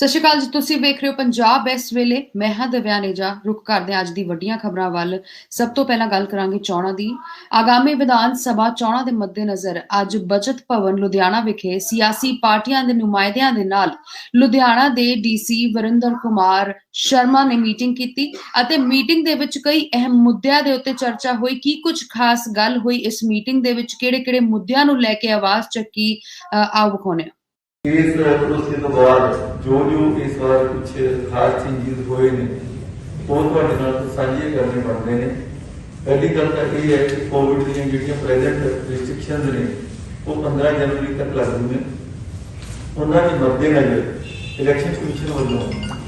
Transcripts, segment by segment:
ਸਤਿ ਸ਼੍ਰੀ ਅਕਾਲ ਜੀ। ਤੁਸੀਂ ਵੇਖ ਰਹੇ ਹੋ ਪੰਜਾਬ ਇਸ ਵੇਲੇ। ਮੈਂ ਹਾਂ ਦਿਵਿਆ ਨੇਜਾ। ਰੁਕ ਕਰਦੇ ਹਾਂ ਅੱਜ ਦੀ ਵੱਡੀਆਂ ਖਬਰਾਂ ਵੱਲ। ਸਭ ਤੋਂ ਪਹਿਲਾਂ ਗੱਲ ਕਰਾਂਗੇ ਚੋਣਾਂ ਦੀ। ਆਗਾਮੀ ਵਿਧਾਨ ਸਭਾ ਚੋਣਾਂ ਦੇ ਮੱਦੇਨਜ਼ਰ ਅੱਜ ਬਚਤ ਭਵਨ ਲੁਧਿਆਣਾ ਵਿਖੇ ਸਿਆਸੀ ਪਾਰਟੀਆਂ ਦੇ ਨੁਮਾਇੰਦਿਆਂ ਦੇ ਨਾਲ ਲੁਧਿਆਣਾ ਦੇ ਡੀਸੀ ਵਰਿੰਦਰ ਕੁਮਾਰ ਸ਼ਰਮਾ ਨੇ ਮੀਟਿੰਗ ਕੀਤੀ ਅਤੇ ਮੀਟਿੰਗ ਦੇ ਵਿੱਚ ਕਈ ਅਹਿਮ ਮੁੱਦਿਆਂ ਦੇ ਉੱਤੇ ਚਰਚਾ ਹੋਈ। ਕੀ ਕੁਝ ਖਾਸ ਗੱਲ ਹੋਈ ਇਸ ਮੀਟਿੰਗ ਦੇ ਵਿੱਚ, ਕਿਹੜੇ-ਕਿਹੜੇ ਮੁੱਦਿਆਂ ਨੂੰ ਲੈ ਕੇ ਆਵਾਜ਼ ਚੱਕੀ, ਆਓ ਵਿਖਾਉਂਦੇ ਹਾਂ। इस प्रोसेस के बाद जो इस बार कुछ खास चेंजेस हुए ने वो ਤੁਹਾਡੇ ਨਾਲ ਸਾਂਝੇ ਕਰਨੇ ਬਣਦੇ ਨੇ। ਪਹਿਲੀ ਗੱਲ ਤਾਂ ਇਹ ਹੈ ਕਿ ਕੋਵਿਡ ਦੀਆਂ ਜਿਹੜੀਆਂ ਪ੍ਰੈਜ਼ੈਂਟ ਰਿਸਟ੍ਰਿਕਸ਼ਨਸ ਨੇ ਉਹ 15 ਜਨਵਰੀ ਤੱਕ ਲਾਗੂ ਨੇ। ਉਹਨਾਂ ਦੇ ਮੱਦੇਨਜ਼ਰ ਇਲੈਕਸ਼ਨ ਕਮਿਸ਼ਨ ਵੱਲੋਂ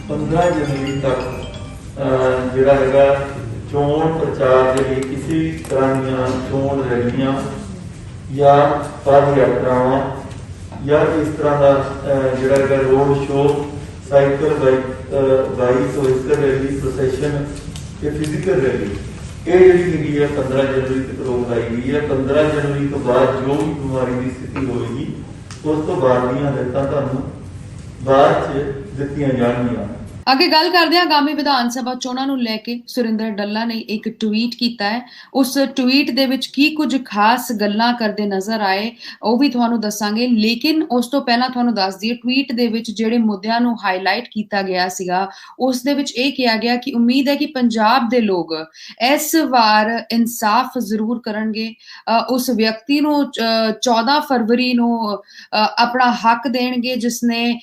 15 ਜਨਵਰੀ ਤੱਕ ਜਿਹੜਾ ਹੈਗਾ ਚੋਣ ਪ੍ਰਚਾਰ ਦੇ ਲਈ ਕਿਸੇ ਵੀ ਤਰ੍ਹਾਂ ਦੀਆਂ ਚੋਣ ਰੈਲੀਆਂ ਜਾਂ ਪਦ ਯਾਤਰਾਵਾਂ या इस तरह का जोड़ा road show, cycle bike vehicle rally, procession या फिजिकल रैली ये जी है 15 जनवरी तक रोक लाई गई है। 15 जनवरी तो बाद जो भी बीमारी की स्थिति होगी उस तो बाद हिदायतां तुहानूं बाद च दित्तियां जाणगीआं। ਅੱਗੇ ਗੱਲ ਕਰਦੇ ਹਾਂ ਆਗਾਮੀ ਵਿਧਾਨ ਸਭਾ ਚੋਣਾਂ ਨੂੰ ਲੈ ਕੇ। ਸੁਰਿੰਦਰ ਡੱਲਾ ਨੇ ਇੱਕ ਟਵੀਟ ਕੀਤਾ ਹੈ। ਉਸ ਟਵੀਟ ਦੇ ਵਿੱਚ ਕੀ ਕੁਝ ਖਾਸ ਗੱਲਾਂ ਕਰਦੇ ਨਜ਼ਰ ਆਏ ਉਹ ਵੀ ਤੁਹਾਨੂੰ ਦੱਸਾਂਗੇ, ਲੇਕਿਨ ਉਸ ਤੋਂ ਪਹਿਲਾਂ ਤੁਹਾਨੂੰ ਦੱਸ ਦਈਏ ਟਵੀਟ ਦੇ ਵਿੱਚ ਜਿਹੜੇ ਮੁੱਦਿਆਂ ਨੂੰ ਹਾਈਲਾਈਟ ਕੀਤਾ ਗਿਆ ਸੀਗਾ ਉਸ ਦੇ ਵਿੱਚ ਇਹ ਕਿਹਾ ਗਿਆ ਕਿ ਉਮੀਦ ਹੈ ਕਿ ਪੰਜਾਬ ਦੇ ਲੋਕ ਇਸ ਵਾਰ ਇਨਸਾਫ ਜ਼ਰੂਰ ਕਰਨਗੇ। ਉਸ ਵਿਅਕਤੀ ਨੂੰ 14 ਫਰਵਰੀ ਨੂੰ ਆਪਣਾ ਹੱਕ ਦੇਣਗੇ ਜਿਸਨੇ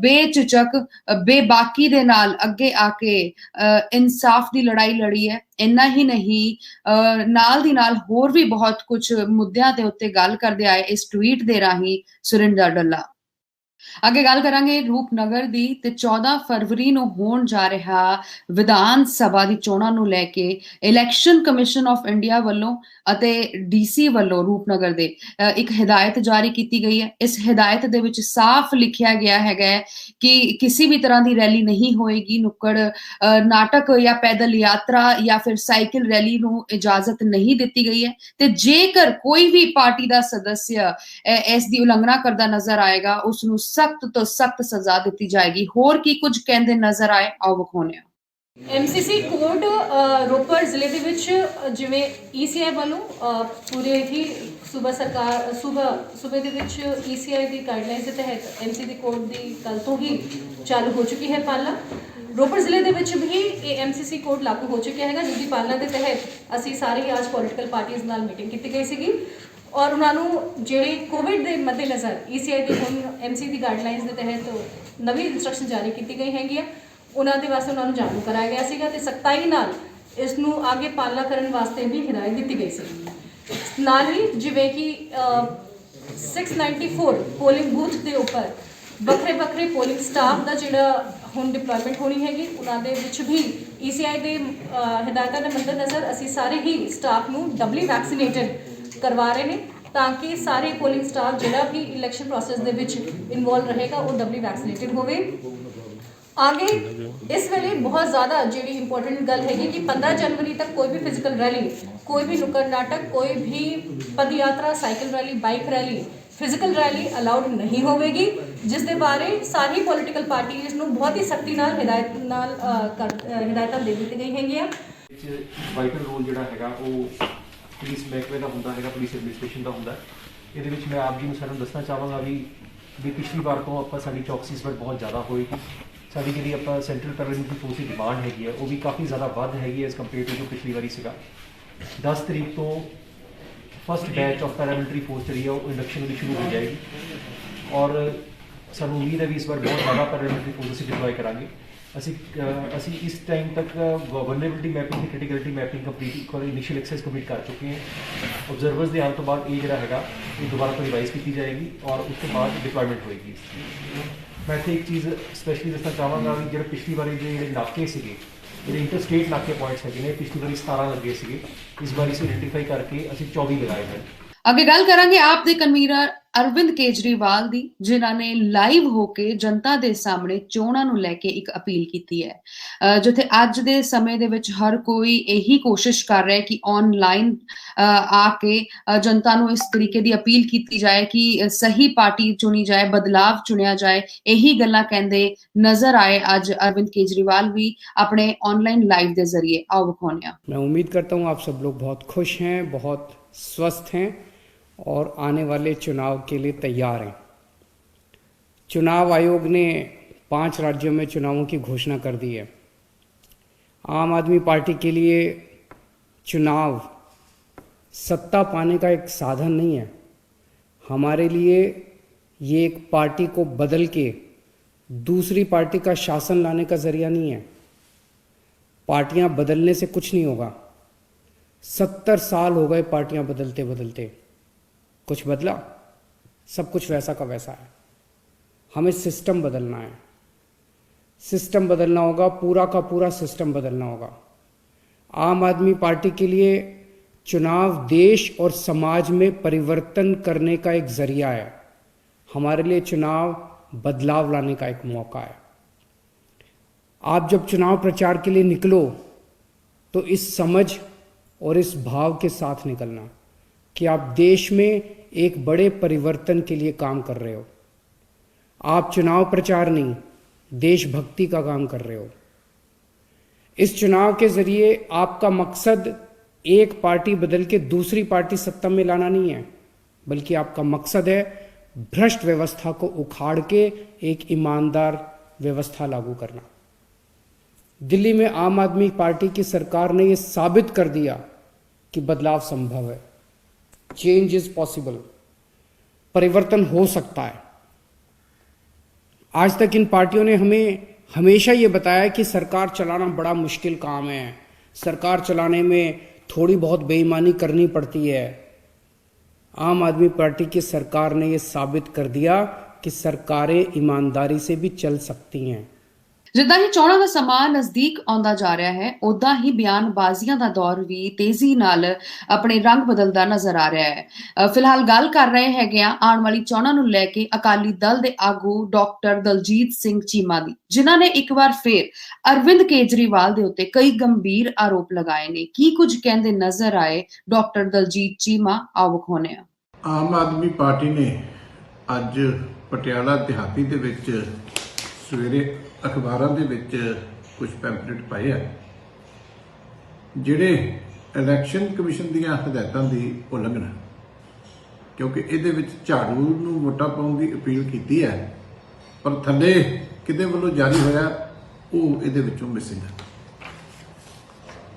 ਬੇਝਿਜਕ ਬੇਬਾਕੀ ਦੇ ਨਾਲ ਅੱਗੇ ਆ ਕੇ ਇਨਸਾਫ ਦੀ ਲੜਾਈ ਲੜੀ ਹੈ। ਇੰਨਾ ਹੀ ਨਹੀਂ, ਨਾਲ ਦੀ ਨਾਲ ਹੋਰ ਵੀ ਬਹੁਤ ਕੁਝ ਮੁੱਦਿਆਂ ਦੇ ਉੱਤੇ ਗੱਲ ਕਰਦੇ ਆਏ ਇਸ ਟਵੀਟ ਦੇ ਰਾਹੀਂ ਸੁਰਿੰਦਰ ਡੱਲਾ। ਅੱਗੇ ਗੱਲ ਕਰਾਂਗੇ ਰੂਪਨਗਰ ਦੀ ਤੇ 14 ਫਰਵਰੀ ਨੂੰ ਹੋਣ ਜਾ ਰਿਹਾ ਵਿਧਾਨ ਸਭਾ ਦੀ ਚੋਣਾਂ ਨੂੰ ਲੈ ਕੇ ਇਲੈਕਸ਼ਨ ਕਮਿਸ਼ਨ ਆਫ ਇੰਡੀਆ ਵੱਲੋਂ ਅਤੇ ਡੀਸੀ ਵੱਲੋਂ ਰੂਪਨਗਰ ਦੇ ਇੱਕ ਹਿਦਾਇਤ ਜਾਰੀ ਕੀਤੀ ਗਈ ਹੈ। ਇਸ ਹਿਦਾਇਤ ਦੇ ਵਿੱਚ ਸਾਫ਼ ਲਿਖਿਆ ਗਿਆ ਹੈਗਾ ਕਿ ਕਿਸੇ ਵੀ ਤਰ੍ਹਾਂ ਦੀ ਰੈਲੀ ਨਹੀਂ ਹੋਏਗੀ, ਨੁੱਕੜ ਨਾਟਕ ਜਾਂ ਪੈਦਲ ਯਾਤਰਾ ਜਾਂ ਫਿਰ ਸਾਈਕਲ ਰੈਲੀ ਨੂੰ ਇਜਾਜ਼ਤ ਨਹੀਂ ਦਿੱਤੀ ਗਈ ਹੈ ਤੇ ਜੇਕਰ ਕੋਈ ਵੀ ਪਾਰਟੀ ਦਾ ਸਦੱਸਿਆ ਇਸ ਦੀ ਉਲੰਘਣਾ ਕਰਦਾ ਨਜ਼ਰ ਆਏਗਾ ਉਸ ਨੂੰ ਸਖਤ ਤੋਂ ਸਖਤ ਸਜ਼ਾ ਦਿੱਤੀ ਜਾਏਗੀ। ਹੋਰ ਕੀ ਕੁਝ ਕਹਿੰਦੇ ਨਜ਼ਰ ਆਏ ਆਓ ਵਿਖਾਉਂਦੇ ਹਾਂ। ਐਮਸੀਸੀ ਕੋਡ ਰੋਪੜ ਜ਼ਿਲ੍ਹੇ ਦੇ ਵਿੱਚ ਜਿਵੇਂ ਈਸੀਆਈ ਵੱਲੋਂ ਪੂਰੇ ਹੀ ਸੂਬੇ ਦੇ ਵਿੱਚ ਈਸੀਆਈ ਦੀ ਗਾਈਡਲਾਈਨਸ ਦੇ ਤਹਿਤ ਐਮਸੀਸੀ ਕੋਡ ਦੀ ਕੱਲ ਤੋਂ ਹੀ ਚਾਲੂ ਹੋ ਚੁੱਕੀ ਹੈ ਪਾਲਣਾ। ਰੋਪੜ ਜ਼ਿਲ੍ਹੇ ਦੇ ਵਿੱਚ ਵੀ ਇਹ ਐਮਸੀਸੀ ਕੋਡ ਲਾਗੂ ਹੋ ਚੁੱਕਿਆ ਹੈਗਾ, ਜਿਸ ਦੀ ਪਾਲਣਾ ਦੇ ਤਹਿਤ ਅਸੀਂ ਸਾਰੇ ਹੀ ਅੱਜ ਪੋਲੀਟੀਕਲ ਪਾਰਟੀਆਂ ਨਾਲ ਮੀਟਿੰਗ ਕੀਤੀ ਗਈ ਸੀਗੀ ਔਰ ਉਹਨਾਂ ਨੂੰ ਜਿਹੜੇ ਕੋਵਿਡ ਦੇ ਮੱਦੇਨਜ਼ਰ ਈਸੀਆਈ ਦੀ ਹੁਣ ਐਮਸੀ ਦੀ ਗਾਈਡਲਾਈਨਸ ਦੇ ਤਹਿਤ ਨਵੀਂ ਇੰਸਟਰਕਸ਼ਨ ਜਾਰੀ ਕੀਤੀ ਗਈ ਹੈਗੀ ਆ, ਉਹਨਾਂ ਦੇ ਵਾਸਤੇ ਉਹਨਾਂ ਨੂੰ ਜਾਣੂ ਕਰਾਇਆ ਗਿਆ ਸੀਗਾ ਤੇ ਸਖਤਾਈ ਨਾਲ ਇਸ ਨੂੰ ਅੱਗੇ ਪਾਲਣਾ ਕਰਨ ਵਾਸਤੇ ਵੀ ਹਿਦਾਇਤ ਦਿੱਤੀ ਗਈ ਸੀ। ਨਾਲ ਹੀ ਜਿਵੇਂ ਕਿ 694 ਪੋਲਿੰਗ ਬੂਥ ਦੇ ਉੱਪਰ ਵੱਖਰੇ ਪੋਲਿੰਗ ਸਟਾਫ ਦਾ ਜਿਹੜਾ ਹੁਣ ਡਿਪਲੋਇਮੈਂਟ ਹੋਣੀ ਹੈਗੀ, ਉਹਨਾਂ ਦੇ ਵਿੱਚ ਵੀ ਈਸੀਆਈ ਦੇ ਹਿਦਾਇਤਾਂ ਦੇ ਮੱਦੇਨਜ਼ਰ ਅਸੀਂ ਸਾਰੇ ਹੀ ਸਟਾਫ ਨੂੰ ਡਬਲੀ ਵੈਕਸੀਨੇਟਡ ਕਰਵਾ ਰਹੇ ਨੇ ਤਾਂ ਕਿ ਸਾਰੇ ਪੋਲਿੰਗ ਸਟਾਫ ਜਿਹੜਾ ਵੀ ਇਲੈਕਸ਼ਨ ਪ੍ਰੋਸੈਸ ਦੇ ਵਿੱਚ ਇਨਵੋਲਵ ਰਹੇਗਾ ਉਹ ਡਬਲੀ ਵੈਕਸੀਨੇਟਡ ਹੋਵੇ। आगे इस वेले बहुत ज़्यादा जी इंपॉर्टेंट गल हैगी कि 15 जनवरी तक कोई भी फिजिकल रैली, कोई भी नुक्कड़ नाटक, कोई भी पद यात्रा, cycle rally, bike rally, physical rally allowed नहीं होगी, जिस दे बारे सारी पॉलिटिकल पार्टीज नूं बहुत ही सख्ती नाल हिदायतां दे दित्ती गई हैगियां। वाइटल रोल जिहड़ा हैगा वो पुलिस महकमे का हुंदा हैगा, पुलिस एडमिनिस्ट्रेशन का हुंदा। ਇਹਦੇ ਵਿੱਚ ਮੈਂ ਆਪ ਜੀ ਨੂੰ ਸਾਰਿਆਂ ਨੂੰ ਦੱਸਣਾ ਚਾਹਾਂਗਾ ਵੀ ਪਿਛਲੀ ਵਾਰ ਤੋਂ ਆਪਾਂ ਸਾਡੀ ਚੌਕਸੀ ਇਸ ਵਾਰ ਬਹੁਤ ਜ਼ਿਆਦਾ ਹੋਏਗੀ। ਸਾਡੀ ਜਿਹੜੀ ਆਪਾਂ ਸੈਂਟਰਲ ਪੈਰਾਮਿਲਟਰੀ ਫੋਰਸ ਦੀ ਡਿਮਾਂਡ ਹੈਗੀ ਹੈ ਉਹ ਵੀ ਕਾਫੀ ਜ਼ਿਆਦਾ ਵੱਧ ਹੈਗੀ ਹੈ ਐਜ਼ ਕੰਪੇਅਰ ਟੂ ਜੋ ਪਿਛਲੀ ਵਾਰੀ ਸੀਗਾ। 10 ਤਰੀਕ ਤੋਂ first batch of paramilitary force ਜਿਹੜੀ ਹੈ ਉਹ ਇੰਡਕਸ਼ਨ ਵੀ ਸ਼ੁਰੂ ਹੋ ਜਾਏਗੀ ਔਰ ਸਾਨੂੰ ਉਮੀਦ ਹੈ ਵੀ ਇਸ ਵਾਰ ਬਹੁਤ ਜ਼ਿਆਦਾ ਪੈਰਾਮਿਲਟਰੀ ਫੋਰਸ ਅਸੀਂ ਡਿਪਲੋਏ ਕਰਾਂਗੇ। ਅਸੀਂ ਇਸ ਟਾਈਮ ਤੱਕ ਵਲਨਰੇਬਿਲਿਟੀ ਮੈਪਿੰਗ ਤੇ criticality mapping complete initial exercise complete ਕਰ ਚੁੱਕੇ ਹਾਂ। ਆਬਜ਼ਰਵਰਸ ਦੇ ਆਉਣ ਤੋਂ ਬਾਅਦ ਇਹ ਜਿਹੜਾ ਹੈਗਾ ਇਹ ਦੁਬਾਰਾ ਤੋਂ ਰਿਵਾਈਜ਼ ਕੀਤੀ ਜਾਏਗੀ ਔਰ ਉਸ ਤੋਂ ਬਾਅਦ ਡਿਪਲੋਇਮੈਂਟ ਹੋਏਗੀ। मैं इतने एक चीज़ स्पैशली दसना चाहवागा भी जो पिछली बारी जो नाके से जो इंटरस्टेट नाके पॉइंट्स है पिछली बारी 17 लगे थे, इस बार इसे आइडेंटिफाई करके असी 24 लगाए हैं। ਅੱਗੇ ਗੱਲ ਕਰਾਂਗੇ ਆਪ ਦੇ ਕਨਵੀਨਰ ਅਰਵਿੰਦ ਕੇਜਰੀਵਾਲ ਦੀ, ਜਿਨ੍ਹਾਂ ਨੇ ਲਾਈਵ ਹੋ ਕੇ ਜਨਤਾ ਦੇ ਸਾਹਮਣੇ ਚੋਣਾਂ ਨੂੰ ਲੈ ਕੇ ਇੱਕ ਅਪੀਲ ਕੀਤੀ ਹੈ। ਜਿੱਥੇ ਅੱਜ ਦੇ ਸਮੇਂ ਦੇ ਵਿੱਚ ਹਰ ਕੋਈ ਇਹੀ ਕੋਸ਼ਿਸ਼ ਕਰ ਰਿਹਾ ਹੈ ਕਿ ਆਨਲਾਈਨ ਆ ਕੇ ਜਨਤਾ ਨੂੰ ਇਸ ਤਰੀਕੇ ਦੀ ਅਪੀਲ ਕੀਤੀ ਜਾਏ ਕਿ ਸਹੀ ਪਾਰਟੀ ਚੁਣੀ ਜਾਏ, ਬਦਲਾਵ ਚੁਣਿਆ ਜਾਏ। ਇਹੀ ਗੱਲਾਂ ਕਹਿੰਦੇ ਨਜ਼ਰ ਆਏ ਅੱਜ ਅਰਵਿੰਦ केजरीवाल भी अपने ऑनलाइन लाइव के जरिए। आओ विखाने आ। मैं उम्मीद करता हूँ आप सब लोग बहुत खुश हैं, बहुत स्वस्थ हैं और आने वाले चुनाव के लिए तैयार हैं। चुनाव आयोग ने 5 राज्यों में चुनावों की घोषणा कर दी है। आम आदमी पार्टी के लिए चुनाव सत्ता पाने का एक साधन नहीं है। हमारे लिए ये एक पार्टी को बदल के दूसरी पार्टी का शासन लाने का जरिया नहीं है। पार्टियां बदलने से कुछ नहीं होगा। 70 साल हो गए पार्टियां बदलते बदलते, कुछ बदला? सब कुछ वैसा का वैसा है। हमें सिस्टम बदलना है, सिस्टम बदलना होगा, पूरा का पूरा सिस्टम बदलना होगा। आम आदमी पार्टी के लिए चुनाव देश और समाज में परिवर्तन करने का एक जरिया है। हमारे लिए चुनाव बदलाव लाने का एक मौका है। आप जब चुनाव प्रचार के लिए निकलो तो इस समझ और इस भाव के साथ निकलना कि आप देश में एक बड़े परिवर्तन के लिए काम कर रहे हो। आप चुनाव प्रचार नहीं, देशभक्ति का काम कर रहे हो। इस चुनाव के जरिए आपका मकसद एक पार्टी बदल के दूसरी पार्टी सत्ता में लाना नहीं है, बल्कि आपका मकसद है भ्रष्ट व्यवस्था को उखाड़ के एक ईमानदार व्यवस्था लागू करना। दिल्ली में आम आदमी पार्टी की सरकार ने यह साबित कर दिया कि बदलाव संभव है, चेंज इज पॉसिबल, परिवर्तन हो सकता है। आज तक इन पार्टियों ने हमें हमेशा ये बताया कि सरकार चलाना बड़ा मुश्किल काम है, सरकार चलाने में थोड़ी बहुत बेईमानी करनी पड़ती है। आम आदमी पार्टी की सरकार ने यह साबित कर दिया कि सरकारें ईमानदारी से भी चल सकती हैं। ਜਿੱਦਾਂ ਹੀ ਚੋਣਾਂ ਦਾ ਸਮਾਂ ਨਜ਼ਦੀਕ ਆਉਂਦਾ ਜਾ ਰਿਹਾ ਹੈ, ਉਦਾਂ ਹੀ ਬਿਆਨਬਾਜ਼ੀਆਂ ਦਾ ਦੌਰ ਵੀ ਤੇਜ਼ੀ ਨਾਲ ਆਪਣੇ ਰੰਗ ਬਦਲਦਾ ਨਜ਼ਰ ਆ ਰਿਹਾ ਹੈ। ਫਿਲਹਾਲ ਗੱਲ ਕਰ ਰਹੇ ਹੈਗੇ ਆ ਆਉਣ ਵਾਲੀ ਚੋਣਾਂ ਨੂੰ ਲੈ ਕੇ ਅਕਾਲੀ ਦਲ ਦੇ ਆਗੂ ਡਾਕਟਰ ਦਲਜੀਤ ਸਿੰਘ ਚੀਮਾ ਦੀ, ਜਿਨ੍ਹਾਂ ਨੇ ਇੱਕ ਵਾਰ ਫੇਰ ਅਰਵਿੰਦ ਕੇਜਰੀਵਾਲ ਦੇ ਉੱਤੇ ਕਈ ਗੰਭੀਰ ਆਰੋਪ ਲਗਾਏ ਨੇ। ਕੀ ਕੁਝ ਕਹਿੰਦੇ ਨਜ਼ਰ ਆਏ ਡਾਕਟਰ ਦਲਜੀਤ ਚੀਮਾ, ਆਓ ਵਿਖਾਉਂਦੇ ਆ। ਆਮ ਆਦਮੀ ਪਾਰਟੀ ਨੇ ਅੱਜ ਪਟਿਆਲਾ ਦਿਹਾਤੀ ਦੇ ਵਿੱਚ ਸਵੇਰੇ ਅਖਬਾਰਾਂ ਦੇ ਵਿੱਚ ਕੁਝ ਪੈਂਪਲੇਟ ਪਾਏ ਆ ਜਿਹੜੇ ਇਲੈਕਸ਼ਨ ਕਮਿਸ਼ਨ ਦੀਆਂ ਹਦਾਇਤਾਂ ਦੀ ਉਲੰਘਣਾ, ਕਿਉਂਕਿ ਇਹਦੇ ਵਿੱਚ ਝਾੜੂ ਨੂੰ ਵੋਟਾਂ ਪਾਉਣ ਦੀ ਅਪੀਲ ਕੀਤੀ ਹੈ, ਪਰ ਥੱਲੇ ਕਿਤੇ ਵੱਲੋਂ ਜਾਰੀ ਹੋਇਆ ਉਹ ਇਹਦੇ ਵਿੱਚੋਂ ਮਿਸਿੰਗ ਹੈ।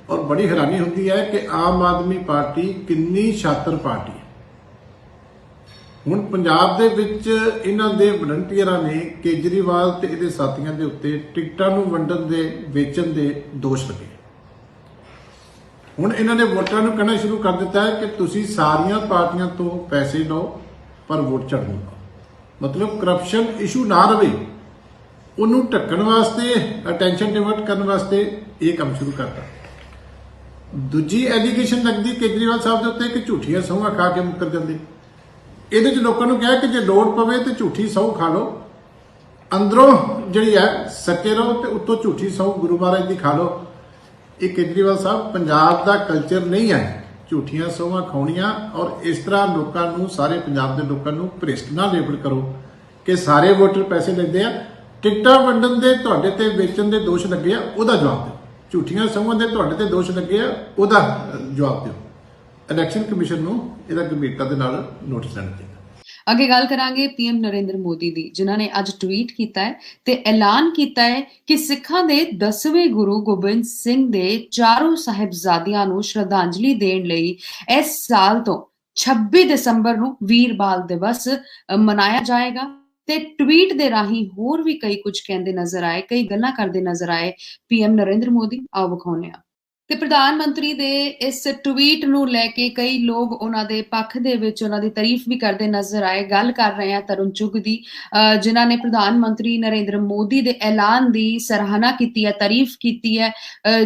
ਔਰ ਬੜੀ ਹੈਰਾਨੀ ਹੁੰਦੀ ਹੈ ਕਿ ਆਮ ਆਦਮੀ ਪਾਰਟੀ ਕਿੰਨੀ ਸ਼ਾਤਰ ਪਾਰਟੀ ਹੈ। ਹੁਣ ਪੰਜਾਬ ਦੇ ਵਿੱਚ ਇਹਨਾਂ ਦੇ ਵਲੰਟੀਅਰਾਂ ਨੇ ਕੇਜਰੀਵਾਲ ਤੇ ਇਹਦੇ ਸਾਥੀਆਂ ਦੇ ਉੱਤੇ ਟਿਕਟਾਂ ਨੂੰ ਵੰਡਣ ਦੇ, ਵੇਚਣ ਦੇ ਦੋਸ਼ ਲੱਗੇ। ਹੁਣ ਇਹਨਾਂ ਨੇ ਵੋਟਰਾਂ ਨੂੰ ਕਹਿਣਾ ਸ਼ੁਰੂ ਕਰ ਦਿੱਤਾ ਹੈ ਕਿ ਤੁਸੀਂ ਸਾਰੀਆਂ ਪਾਰਟੀਆਂ ਤੋਂ ਪੈਸੇ ਲਓ ਪਰ ਵੋਟ ਝਾੜੂ ਪਾਓ। ਮਤਲਬ ਕਰਪਸ਼ਨ ਇਸ਼ੂ ਨਾ ਰਵੇ, ਉਹਨੂੰ ਢੱਕਣ ਵਾਸਤੇ, ਅਟੈਂਸ਼ਨ ਡਿਵਰਟ ਕਰਨ ਵਾਸਤੇ ਇਹ ਕੰਮ ਸ਼ੁਰੂ ਕਰਤਾ। ਦੂਜੀ ਐਲੀਗੇਸ਼ਨ ਲੱਗਦੀ ਕੇਜਰੀਵਾਲ ਸਾਹਿਬ ਦੇ ਉੱਤੇ ਕਿ ਝੂਠੀਆਂ ਸਹੁੰਆਂ ਖਾ ਕੇ ਮੁੱਕਰ ਜਾਂਦੇ। ਇਹਦੇ 'ਚ ਲੋਕਾਂ ਨੂੰ ਕਿਹਾ ਕਿ ਜੇ ਲੋੜ ਪਵੇ ਤੇ ਝੂਠੀ ਸਹੁੰ ਖਾ ਲਓ, ਅੰਦਰੋਂ ਜਿਹੜੀ ਹੈ ਸੱਚੇ ਰਹੋ ਤੇ ਉੱਤੋਂ ਝੂਠੀ ਸਹੁੰ ਗੁਰੂ ਮਹਾਰਾਜ ਦੀ ਖਾ ਲਓ। ਇਹ ਕੇਜਰੀਵਾਲ ਸਾਹਿਬ, ਪੰਜਾਬ ਦਾ ਕਲਚਰ ਨਹੀਂ ਹੈ ਝੂਠੀਆਂ ਸਹੁੰਆਂ ਖਾਣੀਆਂ। ਔਰ ਇਸ ਤਰ੍ਹਾਂ ਲੋਕਾਂ ਨੂੰ, ਸਾਰੇ ਪੰਜਾਬ ਦੇ ਲੋਕਾਂ ਨੂੰ ਭ੍ਰਿਸ਼ਟ ਨਾ ਲੇਬਲ ਕਰੋ ਕਿ ਸਾਰੇ ਵੋਟਰ ਪੈਸੇ ਲੈਂਦੇ ਆ। ਟਿਕਟਾਂ ਵੰਡਣ ਦੇ ਤੁਹਾਡੇ ਤੇ, ਵੇਚਣ ਦੇ ਦੋਸ਼ ਲੱਗੇ ਆ, ਉਹਦਾ ਜਵਾਬ ਦਿਓ। ਝੂਠੀਆਂ ਸਹੁੰਆਂ ਦੇ ਤੁਹਾਡੇ ਤੇ ਦੋਸ਼ ਲੱਗੇ ਆ, ਉਹਦਾ ਜਵਾਬ ਦਿਓ। ਇਲੈਕਸ਼ਨ ਕਮਿਸ਼ਨ ਨੂੰ ਇਹਦਾ ਗੰਭੀਰਤਾ ਦੇ ਨਾਲ ਨੋਟਿਸ ਲੈਣਾ ਚਾਹੀਦਾ। ਅੱਗੇ ਗੱਲ ਕਰਾਂਗੇ ਪੀਐਮ ਨਰਿੰਦਰ ਮੋਦੀ ਦੀ, ਜਿਨ੍ਹਾਂ ਨੇ ਅੱਜ ਟਵੀਟ ਕੀਤਾ ਹੈ ਤੇ ਐਲਾਨ ਕੀਤਾ ਹੈ ਕਿ ਸਿੱਖਾਂ ਦੇ 10ਵੇਂ ਗੁਰੂ ਗੋਬਿੰਦ ਸਿੰਘ ਦੇ ਚਾਰੋਂ ਸਾਹਿਬਜ਼ਾਦਿਆਂ ਨੂੰ ਸ਼ਰਧਾਂਜਲੀ ਦੇਣ ਲਈ ਇਸ ਸਾਲ ਤੋਂ 26 ਦਸੰਬਰ ਨੂੰ ਵੀਰ ਬਾਲ ਦਿਵਸ ਮਨਾਇਆ ਜਾਏਗਾ। ਤੇ ਟਵੀਟ ਦੇ ਰਾਹੀਂ ਹੋਰ ਵੀ ਕਈ ਕੁਝ ਕਹਿੰਦੇ ਨਜ਼ਰ ਆਏ, ਕਈ ਗੱਲਾਂ ਕਰਦੇ ਨਜ਼ਰ ਆਏ ਪੀਐਮ ਨਰਿੰਦਰ ਮੋਦੀ। ਆਓ ਵਿਖਾਉਂਦੇ ਆ। ਤੇ ਪ੍ਰਧਾਨ ਮੰਤਰੀ ਦੇ ਇਸ ਟਵੀਟ ਨੂੰ ਲੈ ਕੇ ਕਈ ਲੋਕ ਉਹਨਾਂ ਦੇ ਪੱਖ ਦੇ ਵਿੱਚ ਉਹਨਾਂ ਦੀ ਤਾਰੀਫ ਵੀ ਕਰਦੇ ਨਜ਼ਰ ਆਏ। ਗੱਲ ਕਰ ਰਹੇ ਹਾਂ ਤਰੁਣ ਚੁੱਗ ਦੀ, ਜਿਨ੍ਹਾਂ ਨੇ ਪ੍ਰਧਾਨ ਮੰਤਰੀ ਨਰਿੰਦਰ ਮੋਦੀ ਦੇ ਐਲਾਨ ਦੀ ਸਰਾਹਨਾ ਕੀਤੀ ਹੈ, ਤਾਰੀਫ ਕੀਤੀ ਹੈ,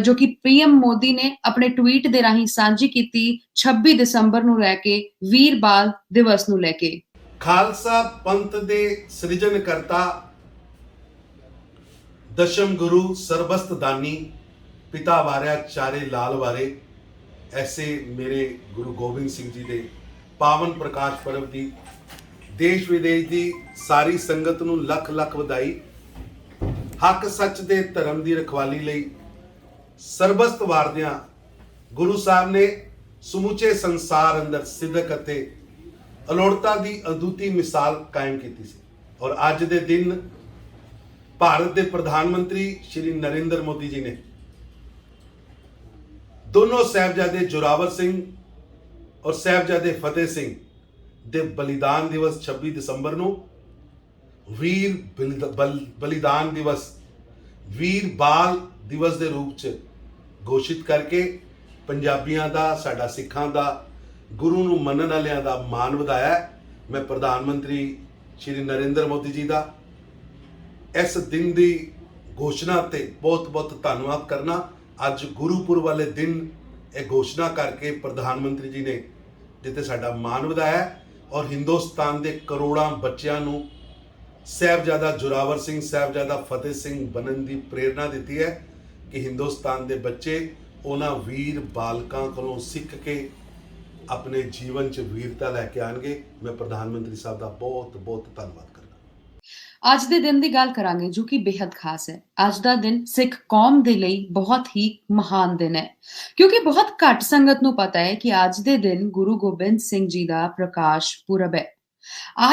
ਜੋ ਕਿ ਪੀਐਮ ਮੋਦੀ ਨੇ ਆਪਣੇ ਟਵੀਟ ਦੇ ਰਾਹੀਂ ਸਾਂਝੀ ਕੀਤੀ 26 ਦਸੰਬਰ ਨੂੰ ਲੈ ਕੇ ਵੀਰ ਬਾਲ ਦਿਵਸ ਨੂੰ ਲੈ ਕੇ। ਖਾਲਸਾ ਪੰਥ ਦੇ ਸਿਰਜਣਕਰਤਾ ਦਸ਼ਮ ਗੁਰੂ ਸਰਬਸਤ ਦਾਨੀ ਪਿਤਾ ਵਾਰਿਆ ਚਾਰੇ ਲਾਲ ਵਾਰੇ ਐਸੇ ਮੇਰੇ ਗੁਰੂ ਗੋਬਿੰਦ ਸਿੰਘ ਜੀ ਦੇ ਪਾਵਨ ਪ੍ਰਕਾਸ਼ ਪਰਬ ਦੀ ਦੇਸ਼ ਵਿਦੇਸ਼ ਦੀ ਸਾਰੀ ਸੰਗਤ ਨੂੰ ਲੱਖ ਲੱਖ ਵਧਾਈ। ਹੱਕ ਸੱਚ ਦੇ ਧਰਮ ਦੀ ਰਖਵਾਲੀ ਲਈ ਸਰਬਸਤ ਵਾਰਦਿਆਂ ਗੁਰੂ ਸਾਹਿਬ ਨੇ ਸਮੁੱਚੇ ਸੰਸਾਰ ਅੰਦਰ ਸਿਦਕ ਅਤੇ ਅਲੋੜਤਾ ਦੀ ਅਦੁੱਤੀ ਮਿਸਾਲ ਕਾਇਮ ਕੀਤੀ ਸੀ। ਔਰ ਅੱਜ ਦੇ ਦਿਨ ਭਾਰਤ ਦੇ ਪ੍ਰਧਾਨ ਮੰਤਰੀ ਸ਼੍ਰੀ ਨਰਿੰਦਰ ਮੋਦੀ ਜੀ ਨੇ ਦੋਨੋਂ ਸਾਹਿਬਜ਼ਾਦੇ ਜੋਰਾਵਰ ਸਿੰਘ ਔਰ ਸਾਹਿਬਜ਼ਾਦੇ ਫਤਿਹ ਸਿੰਘ ਦੇ ਬਲੀਦਾਨ ਦਿਵਸ 26 ਦਸੰਬਰ ਨੂੰ ਵੀਰ ਬਲੀਦਾਨ ਦਿਵਸ ਵੀਰ ਬਾਲ ਦਿਵਸ ਦੇ ਰੂਪ 'ਚ ਘੋਸ਼ਿਤ ਕਰਕੇ ਪੰਜਾਬੀਆਂ ਦਾ, ਸਾਡਾ ਸਿੱਖਾਂ ਦਾ, ਗੁਰੂ ਨੂੰ ਮੰਨਣ ਵਾਲਿਆਂ ਦਾ ਮਾਣ ਵਧਾਇਆ। ਮੈਂ ਪ੍ਰਧਾਨ ਮੰਤਰੀ ਸ਼੍ਰੀ ਨਰਿੰਦਰ ਮੋਦੀ ਜੀ ਦਾ ਇਸ ਦਿਨ ਦੀ ਘੋਸ਼ਣਾ ਤੇ ਬਹੁਤ ਬਹੁਤ ਧੰਨਵਾਦ ਕਰਨਾ। ਅੱਜ ਗੁਰੂਪੁਰ ਵਾਲੇ ਦਿਨ ਇਹ ਘੋਸ਼ਣਾ ਕਰਕੇ ਪ੍ਰਧਾਨ ਮੰਤਰੀ ਜੀ ਨੇ ਜਿੱਥੇ ਸਾਡਾ ਮਾਣ ਵਧਾਇਆ ਔਰ ਹਿੰਦੁਸਤਾਨ ਦੇ ਕਰੋੜਾਂ ਬੱਚਿਆਂ ਨੂੰ ਸਾਹਿਬਜ਼ਾਦਾ ਜੋਰਾਵਰ ਸਿੰਘ, ਸਾਹਿਬਜ਼ਾਦਾ ਫਤਿਹ ਸਿੰਘ ਬਣਨ ਦੀ ਪ੍ਰੇਰਣਾ ਦਿੱਤੀ ਹੈ ਕਿ ਹਿੰਦੁਸਤਾਨ ਦੇ ਬੱਚੇ ਉਹਨਾਂ ਵੀਰ ਬਾਲਕਾਂ ਕੋਲੋਂ ਸਿੱਖ ਕੇ ਆਪਣੇ ਜੀਵਨ 'ਚ ਵੀਰਤਾ ਲੈ ਕੇ ਆਣਗੇ। ਮੈਂ ਪ੍ਰਧਾਨ ਮੰਤਰੀ ਸਾਹਿਬ ਦਾ ਬਹੁਤ ਬਹੁਤ ਧੰਨਵਾਦ ਕਰਦਾ। ਅੱਜ ਦੇ ਦਿਨ ਦੀ ਗੱਲ ਕਰਾਂਗੇ ਜੋ ਕਿ ਬੇहद ਖਾਸ ਹੈ। ਅੱਜ ਦਾ ਦਿਨ ਸਿੱਖ ਕੌਮ ਦੇ ਲਈ ਬਹੁਤ ਹੀ ਮਹਾਨ ਦਿਨ ਹੈ ਕਿਉਂਕਿ ਬਹੁਤ ਘੱਟ ਸੰਗਤ ਨੂੰ ਪਤਾ ਹੈ ਕਿ ਅੱਜ ਦੇ ਦਿਨ ਗੁਰੂ ਗੋਬਿੰਦ ਸਿੰਘ ਜੀ ਦਾ ਪ੍ਰਕਾਸ਼ ਪੁਰਬ ਹੈ।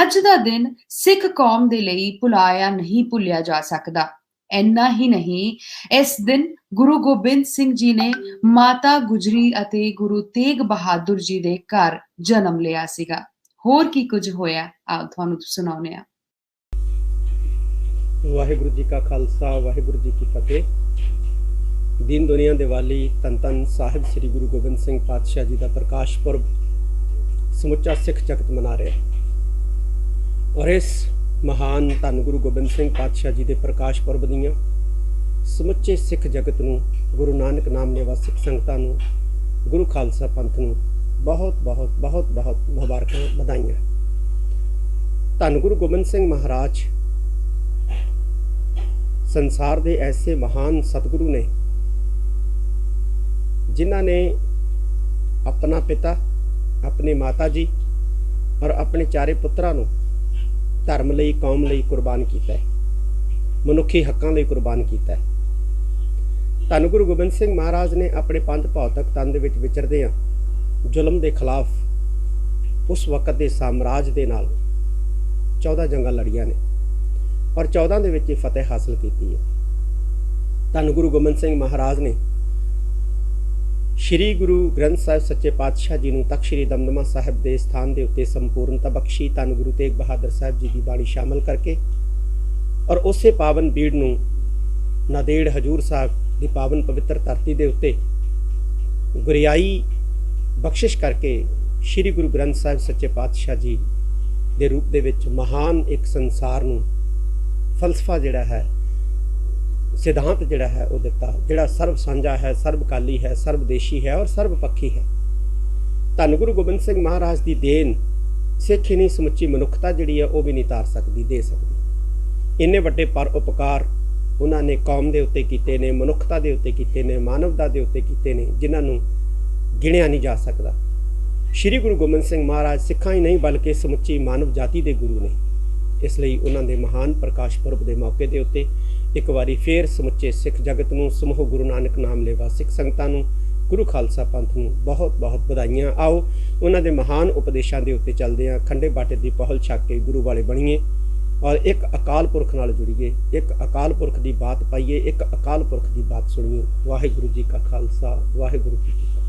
ਅੱਜ ਦਾ ਦਿਨ ਸਿੱਖ ਕੌਮ ਦੇ ਲਈ ਭੁਲਾਇਆ ਨਹੀਂ ਭੁੱਲਿਆ ਜਾ ਸਕਦਾ। ਇੰਨਾ ਹੀ ਨਹੀਂ, ਇਸ ਦਿਨ ਗੁਰੂ ਗੋਬਿੰਦ ਸਿੰਘ ਜੀ ਨੇ ਮਾਤਾ ਗੁਜਰੀ ਅਤੇ ਗੁਰੂ ਤੇਗ ਬਹਾਦਰ ਜੀ ਦੇ ਘਰ ਜਨਮ ਲਿਆ ਸੀਗਾ। ਹੋਰ ਕੀ ਕੁਝ ਹੋਇਆ ਆਓ ਤੁਹਾਨੂੰ ਸੁਣਾਉਂਦੇ ਹਾਂ। ਵਾਹਿਗੁਰੂ ਜੀ ਕਾ ਖਾਲਸਾ, ਵਾਹਿਗੁਰੂ ਜੀ ਕੀ ਫਤਿਹ। ਦੀਨ ਦੁਨੀਆ ਦੇ ਵਾਲੀ ਧੰਨ ਧੰਨ ਸਾਹਿਬ ਸ੍ਰੀ ਗੁਰੂ ਗੋਬਿੰਦ ਸਿੰਘ ਪਾਤਸ਼ਾਹ ਜੀ ਦਾ ਪ੍ਰਕਾਸ਼ ਪੁਰਬ ਸਮੁੱਚਾ ਸਿੱਖ ਜਗਤ ਮਨਾ ਰਿਹਾ ਔਰ ਇਸ ਮਹਾਨ ਧੰਨ ਗੁਰੂ ਗੋਬਿੰਦ ਸਿੰਘ ਪਾਤਸ਼ਾਹ ਜੀ ਦੇ ਪ੍ਰਕਾਸ਼ ਪੁਰਬ ਦੀਆਂ ਸਮੁੱਚੇ ਸਿੱਖ ਜਗਤ ਨੂੰ, ਗੁਰੂ ਨਾਨਕ ਨਾਮ ਲੇਵਾ ਸਿੱਖ ਸੰਗਤਾਂ ਨੂੰ, ਗੁਰੂ ਖਾਲਸਾ ਪੰਥ ਨੂੰ ਬਹੁਤ ਬਹੁਤ ਬਹੁਤ ਬਹੁਤ ਮੁਬਾਰਕਾਂ, ਵਧਾਈਆਂ। ਧੰਨ ਗੁਰੂ ਗੋਬਿੰਦ ਸਿੰਘ ਮਹਾਰਾਜ ਸੰਸਾਰ ਦੇ ਐਸੇ ਮਹਾਨ ਸਤਿਗੁਰੂ ਨੇ ਜਿਨ੍ਹਾਂ ਨੇ ਆਪਣਾ ਪਿਤਾ, ਆਪਣੀ ਮਾਤਾ ਜੀ ਔਰ ਆਪਣੇ ਚਾਰੇ ਪੁੱਤਰਾਂ ਨੂੰ ਧਰਮ ਲਈ, ਕੌਮ ਲਈ ਕੁਰਬਾਨ ਕੀਤਾ ਹੈ, ਮਨੁੱਖੀ ਹੱਕਾਂ ਲਈ ਕੁਰਬਾਨ ਕੀਤਾ ਹੈ। ਧੰਨ ਗੁਰੂ ਗੋਬਿੰਦ ਸਿੰਘ ਮਹਾਰਾਜ ਨੇ ਆਪਣੇ ਪੰਜ ਭੌਤਿਕ ਤਨ ਦੇ ਵਿੱਚ ਵਿਚਰਦਿਆਂ ਜ਼ੁਲਮ ਦੇ ਖਿਲਾਫ ਉਸ ਵਕਤ ਦੇ ਸਾਮਰਾਜ ਦੇ ਨਾਲ 14 ਜੰਗਾਂ ਲੜੀਆਂ ਨੇ ਔਰ 14 ਦੇ ਵਿੱਚ ਫਤਿਹ ਹਾਸਲ ਕੀਤੀ ਹੈ। ਧੰਨ ਗੁਰੂ ਗੋਬਿੰਦ ਸਿੰਘ ਮਹਾਰਾਜ ਨੇ ਸ਼੍ਰੀ ਗੁਰੂ ਗ੍ਰੰਥ ਸਾਹਿਬ ਸੱਚੇ ਪਾਤਸ਼ਾਹ ਜੀ ਨੂੰ ਤਖ਼ਤ ਸ਼੍ਰੀ ਦਮਦਮਾ ਸਾਹਿਬ ਦੇ ਸਥਾਨ ਦੇ ਉੱਤੇ ਸੰਪੂਰਨਤਾ ਬਖਸ਼ੀ। ਧੰਨ ਗੁਰੂ ਤੇਗ ਬਹਾਦਰ ਸਾਹਿਬ ਜੀ ਦੀ ਬਾਣੀ ਸ਼ਾਮਲ ਕਰਕੇ ਔਰ ਉਸੇ ਪਾਵਨ ਬੀੜ ਨੂੰ ਨਾਂਦੇੜ ਹਜੂਰ ਸਾਹਿਬ ਦੀ ਪਾਵਨ ਪਵਿੱਤਰ ਧਰਤੀ ਦੇ ਉੱਤੇ ਗੁਰਿਆਈ ਬਖਸ਼ਿਸ਼ ਕਰਕੇ ਸ਼੍ਰੀ ਗੁਰੂ ਗ੍ਰੰਥ ਸਾਹਿਬ ਸੱਚੇ ਪਾਤਸ਼ਾਹ ਜੀ ਦੇ ਰੂਪ ਦੇ ਵਿੱਚ ਮਹਾਨ ਇੱਕ ਸੰਸਾਰ ਨੂੰ ਫਲਸਫਾ ਜਿਹੜਾ ਹੈ, ਸਿਧਾਂਤ ਜਿਹੜਾ ਹੈ ਉਹ ਦਿੱਤਾ, ਜਿਹੜਾ ਸਰਬ ਸਾਂਝਾ ਹੈ, ਸਰਬਕਾਲੀ ਹੈ, ਸਰਬਦੇਸ਼ੀ ਹੈ ਔਰ ਸਰਬਪੱਖੀ ਹੈ। ਧੰਨ ਗੁਰੂ ਗੋਬਿੰਦ ਸਿੰਘ ਮਹਾਰਾਜ ਦੀ ਦੇਣ ਸਿੱਖ ਹੀ ਨਹੀਂ, ਸਮੁੱਚੀ ਮਨੁੱਖਤਾ ਜਿਹੜੀ ਹੈ ਉਹ ਵੀ ਨਹੀਂ ਤਾਰ ਸਕਦੀ, ਦੇ ਸਕਦੀ। ਇੰਨੇ ਵੱਡੇ ਪਰ ਉਪਕਾਰ ਉਹਨਾਂ ਨੇ ਕੌਮ ਦੇ ਉੱਤੇ ਕੀਤੇ ਨੇ, ਮਨੁੱਖਤਾ ਦੇ ਉੱਤੇ ਕੀਤੇ ਨੇ, ਮਾਨਵਤਾ ਦੇ ਉੱਤੇ ਕੀਤੇ ਨੇ, ਜਿਨ੍ਹਾਂ ਨੂੰ ਗਿਣਿਆ ਨਹੀਂ ਜਾ ਸਕਦਾ। ਸ਼੍ਰੀ ਗੁਰੂ ਗੋਬਿੰਦ ਸਿੰਘ ਮਹਾਰਾਜ ਸਿੱਖਾਂ ਹੀ ਨਹੀਂ ਬਲਕਿ ਸਮੁੱਚੀ ਮਾਨਵ ਜਾਤੀ ਦੇ ਗੁਰੂ ਨੇ। ਇਸ ਲਈ ਉਹਨਾਂ ਦੇ ਮਹਾਨ ਪ੍ਰਕਾਸ਼ ਪੁਰਬ ਦੇ ਮੌਕੇ ਦੇ ਉੱਤੇ ਇੱਕ ਵਾਰੀ ਫੇਰ ਸਮੁੱਚੇ ਸਿੱਖ ਜਗਤ ਨੂੰ, ਸਮੂਹ ਗੁਰੂ ਨਾਨਕ ਨਾਮ ਲੇਵਾ ਸਿੱਖ ਸੰਗਤਾਂ ਨੂੰ, ਗੁਰੂ ਖਾਲਸਾ ਪੰਥ ਨੂੰ ਬਹੁਤ ਬਹੁਤ ਵਧਾਈਆਂ। ਆਓ ਉਹਨਾਂ ਦੇ ਮਹਾਨ ਉਪਦੇਸ਼ਾਂ ਦੇ ਉੱਤੇ ਚੱਲਦੇ ਹਾਂ, ਖੰਡੇ ਬਾਟੇ ਦੀ ਪਹਲ ਛਕ ਕੇ ਗੁਰੂ ਵਾਲੇ ਬਣੀਏ ਔਰ ਇੱਕ ਅਕਾਲ ਪੁਰਖ ਨਾਲ ਜੁੜੀਏ, ਇੱਕ ਅਕਾਲ ਪੁਰਖ ਦੀ ਬਾਤ ਪਾਈਏ, ਇੱਕ ਅਕਾਲ ਪੁਰਖ ਦੀ ਬਾਤ ਸੁਣੀਏ। ਵਾਹਿਗੁਰੂ ਜੀ ਕਾ ਖਾਲਸਾ, ਵਾਹਿਗੁਰੂ ਜੀ ਕੀ ਫਤਿਹ।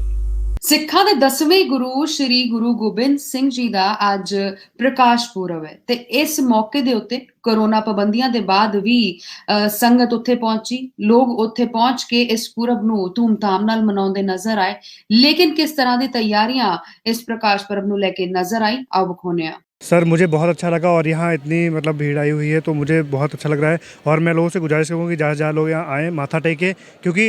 ਸਿੱਖਾਂ ਦੇ 10ਵੇਂ ਗੁਰੂ ਸ਼੍ਰੀ ਗੁਰੂ ਗੋਬਿੰਦ ਸਿੰਘ ਜੀ ਦਾ ਅੱਜ ਪ੍ਰਕਾਸ਼ ਪੁਰਬ ਹੈ ਤੇ ਇਸ ਮੌਕੇ ਦੇ ਉੱਤੇ ਕੋਰੋਨਾ ਪਾਬੰਦੀਆਂ ਦੇ ਬਾਅਦ ਵੀ ਸੰਗਤ ਉੱਥੇ ਪਹੁੰਚੀ, ਲੋਕ ਉੱਥੇ ਪਹੁੰਚ ਕੇ ਇਸ ਪੁਰਬ ਨੂੰ ਧੂਮਧਾਮ ਨਾਲ ਮਨਾਉਂਦੇ ਨਜ਼ਰ ਆਏ। ਲੇਕਿਨ ਕਿਸ ਤਰ੍ਹਾਂ ਦੀ ਤਿਆਰੀਆਂ ਇਸ ਪ੍ਰਕਾਸ਼ ਪੁਰਬ ਨੂੰ ਲੈ ਕੇ ਨਜ਼ਰ ਆਈ, ਆਓ ਵਿਖਾਉਂਦੇ ਹਾਂ। सर मुझे बहुत अच्छा लगा और यहाँ इतनी मतलब भीड़ आई हुई है तो मुझे बहुत अच्छा लग रहा है और मैं लोगों से गुजारिश करूँगा कि ज़्यादा लोग यहाँ आएँ, माथा टेकें, क्योंकि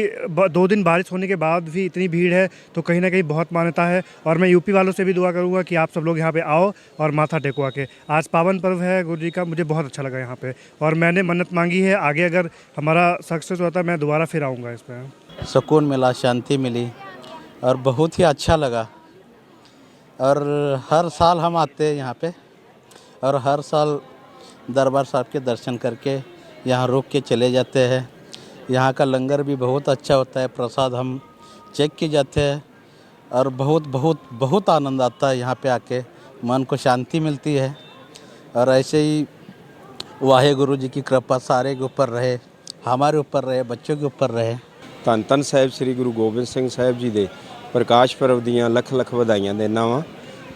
2 दिन बारिश होने के बाद भी इतनी भीड़ है तो कहीं ना कहीं बहुत मान्यता है। और मैं यूपी वालों से भी दुआ करूँगा कि आप सब लोग यहाँ पे आओ और माथा टेको आके। आज पावन पर्व है गुरु जी का, मुझे बहुत अच्छा लगा यहाँ पे और मैंने मन्नत मांगी है, आगे अगर हमारा सक्सेस होता है मैं दोबारा फिर आऊँगा इस पर। सुकून मिला, शांति मिली और बहुत ही अच्छा लगा। और हर साल हम आते हैं यहाँ पे और हर साल दरबार साहब के दर्शन करके यहाँ रुक के चले जाते हैं। यहाँ का लंगर भी बहुत अच्छा होता है, प्रसाद हम चेक किए जाते हैं और बहुत बहुत बहुत आनंद आता है यहाँ पे आके, मन को शांति मिलती है। और ऐसे ही वाहे गुरु जी की कृपा सारे के ऊपर रहे, हमारे ऊपर रहे, बच्चों के ऊपर रहे। ਧੰਨ ਧੰਨ ਸਾਹਿਬ ਸ੍ਰੀ ਗੁਰੂ ਗੋਬਿੰਦ ਸਿੰਘ ਸਾਹਿਬ ਜੀ ਦੇ ਪ੍ਰਕਾਸ਼ ਪੁਰਬ ਦੀਆਂ ਲੱਖ ਲੱਖ ਵਧਾਈਆਂ ਦਿੰਦਾ ਵਾਂ।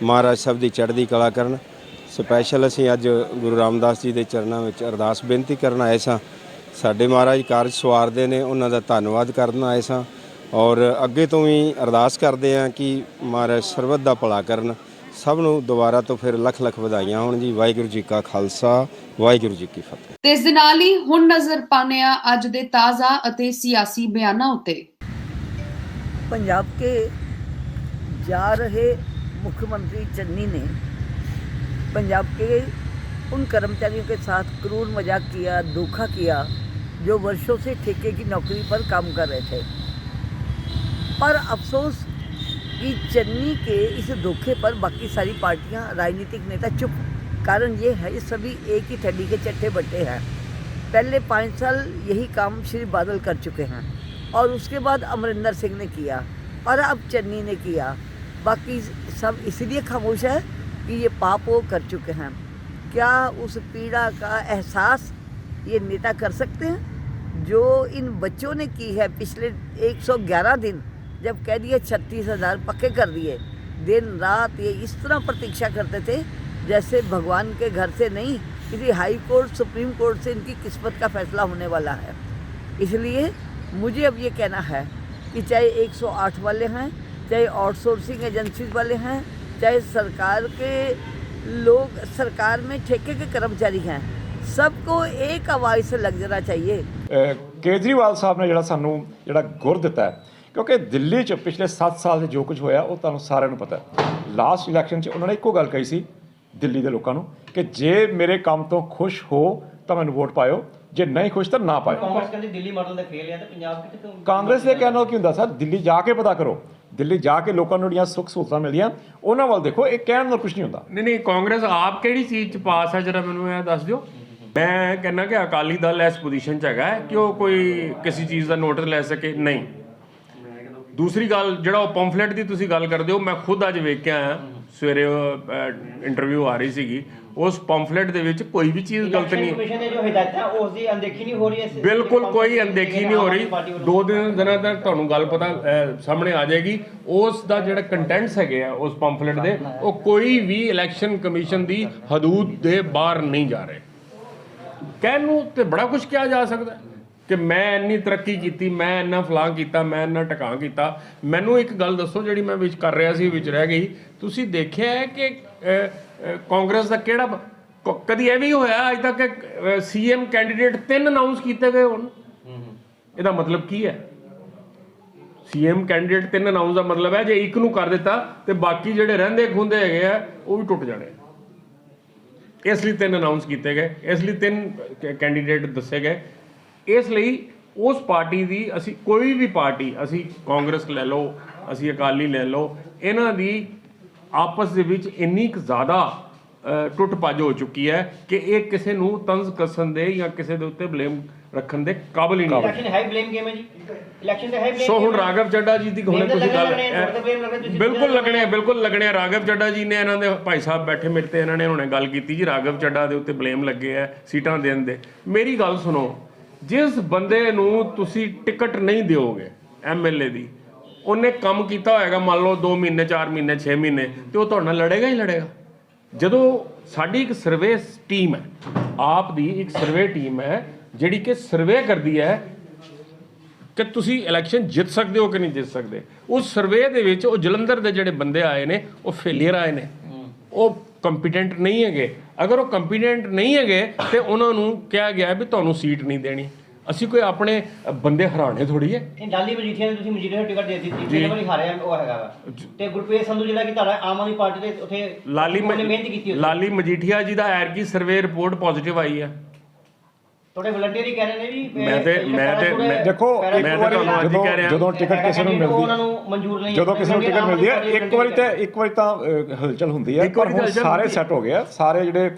ਮਹਾਰਾਜ ਸਭ ਦੀ ਚੜ੍ਹਦੀ ਕਲਾ ਕਰਨ। ਸਪੈਸ਼ਲ ਅਸੀਂ ਅੱਜ ਗੁਰੂ ਰਾਮਦਾਸ ਜੀ ਦੇ ਚਰਨਾਂ ਵਿੱਚ ਅਰਦਾਸ ਬੇਨਤੀ ਕਰਨ ਆਏ ਸਾਂ। ਸਾਡੇ ਮਹਾਰਾਜ ਕਾਰਜ ਸਵਾਰਦੇ ਨੇ, ਉਹਨਾਂ ਦਾ ਧੰਨਵਾਦ ਕਰਨ ਆਏ ਸਾਂ ਔਰ ਅੱਗੇ ਤੋਂ ਵੀ ਅਰਦਾਸ ਕਰਦੇ ਹਾਂ ਕਿ ਮਹਾਰਾਜ ਸਰਬੱਤ ਦਾ ਭਲਾ ਕਰਨ। ਸਭ ਨੂੰ ਦੁਬਾਰਾ ਤੋਂ ਫਿਰ ਲੱਖ ਲੱਖ ਵਧਾਈਆਂ ਹੋਣ ਜੀ। ਵਾਹਿਗੁਰੂ ਜੀ ਕਾ ਖਾਲਸਾ, ਵਾਹਿਗੁਰੂ ਜੀ ਕੀ ਫਤਿਹ। ਤੇ ਇਸ ਦੇ ਨਾਲ ਹੀ ਹੁਣ ਨਜ਼ਰ ਪਾਉਂਦੇ ਹਾਂ ਅੱਜ ਦੇ ਤਾਜ਼ਾ ਅਤੇ ਸਿਆਸੀ ਬਿਆਨਾਂ ਉੱਤੇ। पंजाब के जा रहे मुख्यमंत्री चन्नी ने पंजाब के उन कर्मचारियों के साथ क्रूर मजाक किया, धोखा किया जो वर्षों से ठेके की नौकरी पर काम कर रहे थे। पर अफसोस कि चन्नी के इस धोखे पर बाकी सारी पार्टियां, राजनीतिक नेता चुप। कारण ये है ये सभी एक ही ठगी के चट्टे बट्टे हैं। पहले 5 साल यही काम श्री बादल कर चुके हैं और उसके बाद अमरिंदर सिंह ने किया और अब चन्नी ने किया। बाकी सब इसलिए खामोश है कि ये पाप वो कर चुके हैं। क्या उस पीड़ा का एहसास ये नेता कर सकते हैं जो इन बच्चों ने की है? पिछले 111 दिन जब कह दिए 36,000 पक्के कर दिए, दिन रात ये इस तरह प्रतीक्षा करते थे जैसे भगवान के घर से नहीं, किसी हाई कोर्ट, सुप्रीम कोर्ट से इनकी किस्मत का फैसला होने वाला है। इसलिए मुझे अब ये कहना है कि चाहे 108 वाले हैं, चाहे आउटसोर्सिंग एजेंसीज वाले हैं, चाहे सरकार के लोग, सरकार में ठेके के कर्मचारी हैं, सबको एक आवाज़ से लग जाना चाहिए। केजरीवाल साहब ने ਜਿਹੜਾ ਸਾਨੂੰ ਜਿਹੜਾ ਗੁਰ ਦਿੱਤਾ ਹੈ, ਕਿਉਂਕਿ ਦਿੱਲੀ 'ਚ ਪਿਛਲੇ 7 ਸਾਲ 'ਚ ਜੋ ਕੁਝ ਹੋਇਆ ਉਹ ਤੁਹਾਨੂੰ ਸਾਰਿਆਂ ਨੂੰ ਪਤਾ ਹੈ। ਲਾਸਟ ਇਲੈਕਸ਼ਨ 'ਚ ਉਹਨਾਂ ਨੇ ਇੱਕੋ ਗੱਲ ਕਹੀ ਸੀ ਦਿੱਲੀ ਦੇ ਲੋਕਾਂ ਨੂੰ ਕਿ ਜੇ ਮੇਰੇ ਕੰਮ ਤੋਂ ਖੁਸ਼ ਹੋ ਤਾਂ ਮੈਨੂੰ ਵੋਟ ਪਾਇਓ, ਜੇ ਨਹੀਂ ਖੁਸ਼ ਤਾਂ ਨਾ ਪਾਇਓ। ਕਾਂਗਰਸ ਕਹਿੰਦੀ ਦਿੱਲੀ ਮਾਡਲ ਦਾ ਖੇਲ ਹੈ ਤੇ ਪੰਜਾਬ ਕਿਤੇ ਕਾਂਗਰਸ ਦੇ ਕਹਿਣ ਨਾਲ ਕੀ ਹੁੰਦਾ ਸਰ? ਦਿੱਲੀ ਜਾ ਕੇ ਪਤਾ ਕਰੋ, ਦਿੱਲੀ ਜਾ ਕੇ ਲੋਕਾਂ ਨੂੰ ਜਿਹੜੀਆਂ ਸੁੱਖ ਸਹੂਲਤਾਂ ਮਿਲਦੀਆਂ ਉਹਨਾਂ ਵੱਲ ਦੇਖੋ। ਇਹ ਕਹਿਣ ਨਾਲ ਕੁਝ ਨਹੀਂ ਹੁੰਦਾ। ਨਹੀਂ ਕਾਂਗਰਸ ਆਪ ਕਿਹੜੀ ਚੀਜ਼ 'ਚ ਪਾਸ ਹੈ ਜਰਾ ਮੈਨੂੰ ਇਹ ਦੱਸ ਦਿਓ। ਮੈਂ ਕਹਿੰਦਾ ਕਿ ਅਕਾਲੀ ਦਲ ਇਸ ਪੋਜੀਸ਼ਨ 'ਚ ਹੈਗਾ ਕਿ ਉਹ ਕੋਈ ਕਿਸੇ ਚੀਜ਼ ਦਾ ਨੋਟਿਸ ਲੈ ਸਕੇ, ਨਹੀਂ। ਦੂਸਰੀ ਗੱਲ, ਜਿਹੜਾ ਉਹ ਪੰਫਲੇਟ ਦੀ ਤੁਸੀਂ ਗੱਲ ਕਰਦੇ ਹੋ, ਮੈਂ ਖੁਦ ਅੱਜ ਵੇਖ ਕੇ ਆਇਆ, ਸਵੇਰੇ ਇੰਟਰਵਿਊ ਆ ਰਹੀ ਸੀਗੀ, ਉਸ ਪੰਫਲੇਟ ਦੇ ਵਿੱਚ ਕੋਈ ਵੀ ਚੀਜ਼ ਗਲਤ ਨਹੀਂ ਹੈ। ਬਿਲਕੁਲ ਕੋਈ ਅਣਦੇਖੀ ਨਹੀਂ ਹੋ ਰਹੀ। 2 ਦਿਨਾਂ ਤੱਕ ਤੁਹਾਨੂੰ ਗੱਲ ਪਤਾ ਸਾਹਮਣੇ ਆ ਜਾਏਗੀ। ਉਸ ਦਾ ਜਿਹੜਾ ਕੰਟੈਂਟਸ ਹੈਗੇ ਆ ਉਸ ਪੰਫਲੇਟ ਦੇ, ਉਹ ਕੋਈ ਵੀ ਇਲੈਕਸ਼ਨ ਕਮਿਸ਼ਨ ਦੀ ਹਦੂਦ ਦੇ ਬਾਹਰ ਨਹੀਂ ਜਾ ਰਹੇ। ਕਹਿਣ ਨੂੰ ਤੇ ਬੜਾ ਕੁਝ ਕਿਹਾ ਜਾ ਸਕਦਾ ਕਿ ਮੈਂ ਇੰਨੀ ਤਰੱਕੀ ਕੀਤੀ, ਮੈਂ ਇੰਨਾ ਫਲਾਂ ਕੀਤਾ, ਮੈਂ ਇੰਨਾ ਟਕਾਂ ਕੀਤਾ। ਮੈਨੂੰ ਇੱਕ ਗੱਲ ਦੱਸੋ ਜਿਹੜੀ ਮੈਂ ਵਿੱਚ ਕਰ ਰਿਹਾ ਸੀ, ਵਿੱਚ ਰਹਿ ਗਈ। ਤੁਸੀਂ ਦੇਖਿਆ ਹੈ ਕਿ ਕਾਂਗਰਸ ਦਾ ਕਿਹੜਾ ਕਦੀ ਇਹ ਵੀ ਹੋਇਆ ਅੱਜ ਤੱਕ CM ਕੈਂਡੀਡੇਟ 3 ਅਨਾਉਂਸ ਕੀਤੇ ਗਏ ਹੋਣ? ਇਹਦਾ ਮਤਲਬ ਕੀ ਹੈ? CM ਕੈਂਡੀਡੇਟ 3 ਅਨਾਉਂਸ ਦਾ ਮਤਲਬ ਹੈ ਜੇ ਇੱਕ ਨੂੰ ਕਰ ਦਿੱਤਾ ਤੇ ਬਾਕੀ ਜਿਹੜੇ ਰਹਿੰਦੇ ਖੁੰਦੇ ਹੈਗੇ ਆ ਉਹ ਵੀ ਟੁੱਟ ਜਾਣੇ। ਇਸ ਲਈ 3 ਅਨਾਉਂਸ ਕੀਤੇ ਗਏ, ਇਸ ਲਈ 3 ਕੈਂਡੀਡੇਟ ਦੱਸੇ ਗਏ। ਇਸ ਲਈ ਉਸ ਪਾਰਟੀ ਦੀ, ਅਸੀਂ ਕੋਈ ਵੀ ਪਾਰਟੀ, ਅਸੀਂ ਕਾਂਗਰਸ ਲੈ ਲਓ, ਅਸੀਂ ਅਕਾਲੀ ਲੈ ਲਓ, ਇਹਨਾਂ ਦੀ ਆਪਸ ਦੇ ਵਿੱਚ ਇੰਨੀ ਕੁ ਜ਼ਿਆਦਾ ਟੁੱਟ ਭੱਜ ਹੋ ਚੁੱਕੀ ਹੈ ਕਿ ਇਹ ਕਿਸੇ ਨੂੰ ਤੰਜ਼ ਕਸਣ ਦੇ ਜਾਂ ਕਿਸੇ ਦੇ ਉੱਤੇ ਬਲੇਮ ਰੱਖਣ ਦੇ ਕਾਬਲ ਹੀ ਨਹੀਂ। ਸੋ ਹੁਣ ਰਾਘਵ ਚੱਡਾ ਜੀ ਦੀ ਹੁਣੇ ਤੁਸੀਂ ਗੱਲ ਬਿਲਕੁਲ ਲੱਗਣੇ। ਰਾਘਵ ਚੱਡਾ ਜੀ ਨੇ, ਇਹਨਾਂ ਦੇ ਭਾਈ ਸਾਹਿਬ ਬੈਠੇ ਮੇਰੇ ਤੇ, ਇਹਨਾਂ ਨੇ ਹੁਣੇ ਗੱਲ ਕੀਤੀ ਜੀ ਰਾਘਵ ਚੱਡਾ ਦੇ ਉੱਤੇ ਬਲੇਮ ਲੱਗੇ ਆ ਸੀਟਾਂ ਦੇਣ ਦੇ। ਮੇਰੀ ਗੱਲ ਸੁਣੋ, ਜਿਸ ਬੰਦੇ ਨੂੰ ਤੁਸੀਂ ਟਿਕਟ ਨਹੀਂ ਦਿਓਗੇ MLA ਦੀ, ਉਹਨੇ ਕੰਮ ਕੀਤਾ ਹੋਏਗਾ ਮੰਨ ਲਓ 2 ਮਹੀਨੇ, 4 ਮਹੀਨੇ, 6 ਮਹੀਨੇ, ਤੇ ਉਹ ਤੁਹਾਡੇ ਨਾਲ ਲੜੇਗਾ ਹੀ ਲੜੇਗਾ। ਜਦੋਂ ਸਾਡੀ ਇੱਕ ਸਰਵੇ ਟੀਮ ਹੈ, ਆਪ ਦੀ ਇੱਕ ਸਰਵੇ ਟੀਮ ਹੈ ਜਿਹੜੀ ਕਿ ਸਰਵੇ ਕਰਦੀ ਹੈ ਕਿ ਤੁਸੀਂ ਇਲੈਕਸ਼ਨ ਜਿੱਤ ਸਕਦੇ ਹੋ ਕਿ ਨਹੀਂ ਜਿੱਤ ਸਕਦੇ, ਉਸ ਸਰਵੇ ਦੇ ਵਿੱਚ ਉਹ ਜਲੰਧਰ ਦੇ ਜਿਹੜੇ ਬੰਦੇ ਆਏ ਨੇ ਉਹ ਫੇਲੀਅਰ ਆਏ ਨੇ, ਉਹ ਕੰਪੀਟੈਂਟ ਨਹੀਂ ਹੈਗੇ। ਅਗਰ ਉਹ ਕੰਪੀਟੈਂਟ ਨਹੀਂ ਹੈਗੇ ਤੇ ਉਹਨਾਂ ਨੂੰ ਕਿਹਾ ਗਿਆ ਵੀ ਤੁਹਾਨੂੰ ਸੀਟ ਨਹੀਂ ਦੇਣੀ। ਅਸੀਂ ਕੋਈ ਆਪਣੇ ਬੰਦੇ ਹਰਾਣੇ ਥੋੜੀ ਹੈ। ਲਾਲੀ ਮਜੀਠੀਆ ਨੇ ਤੁਸੀਂ ਮਜੀਠੀਆ ਨੂੰ ਟਿਕਟ ਦੇ ਦਿੱਤੀ, ਜਿਹੜੇ ਵਾਰੀ ਹਾਰਿਆ ਉਹ ਹੈਗਾ ਵਾ, ਤੇ ਗੁਰਪ੍ਰੀਤ ਸੰਧੂ ਜਿਹੜਾ ਕਿ ਤੁਹਾਡਾ ਆਮ ਆਦਮੀ ਪਾਰਟੀ ਦੇ ਉੱਥੇ ਮਿਹਨਤ ਕੀਤੀ, ਲਾਲੀ ਮਜੀਠੀਆ ਜੀ ਦਾ ਐਰਕੀ ਸਰਵੇ ਰਿਪੋਰਟ ਪੋਜ਼ਿਟਿਵ ਆਈ ਹੈ। ਤੁਹਾਡੇ ਵਲੰਟੀਅਰ ਹੀ ਕਹਿ ਰਹੇ ਨੇ ਵੀ ਦੇਖੋ ਜਦੋਂ ਟਿਕਟ ਕਿਸੇ ਨੂੰ ਮਿਲਦੀ, ਉਹਨਾਂ ਨੂੰ ਮਨਜ਼ੂਰ ਨਹੀਂ, ਜਦੋਂ ਕਿਸੇ ਨੂੰ ਟਿਕਟ ਮਿਲਦੀ ਹੈ ਇੱਕ ਵਾਰੀ ਤਾਂ ਹਲਚਲ ਹੁੰਦੀ ਹੈ, ਪਰ ਹੁਣ ਸਾਰੇ ਸੈੱਟ ਹੋ ਗਏ ਆ, ਸਾਰੇ ਜਿਹੜੇ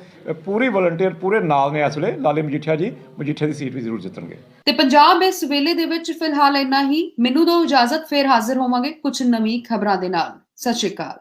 ਪੂਰੀ ਵਲੰਟੀਅਰ ਪੂਰੇ ਨਾਲ ਨੇ ਇਸ ਵੇਲੇ। ਲਾਲੀ ਮਜੀਠੀਆ ਜੀ ਮਜੀਠੀਆ ਦੀ ਸੀਟ ਵੀ ਜ਼ਰੂਰ ਜਿੱਤਣਗੇ। ਤੇ ਪੰਜਾਬ ਇਸ ਵੇਲੇ ਦੇ ਵਿੱਚ ਫਿਲਹਾਲ ਇੰਨਾ ਹੀ। ਮੈਨੂੰ ਦਿਓ ਇਜਾਜ਼ਤ, ਫੇਰ ਹਾਜ਼ਰ ਹੋਵਾਂਗੇ ਕੁਝ ਨਵੀਂ ਖਬਰਾਂ ਦੇ ਨਾਲ। ਸਤਿ ਸ਼੍ਰੀ ਅਕਾਲ।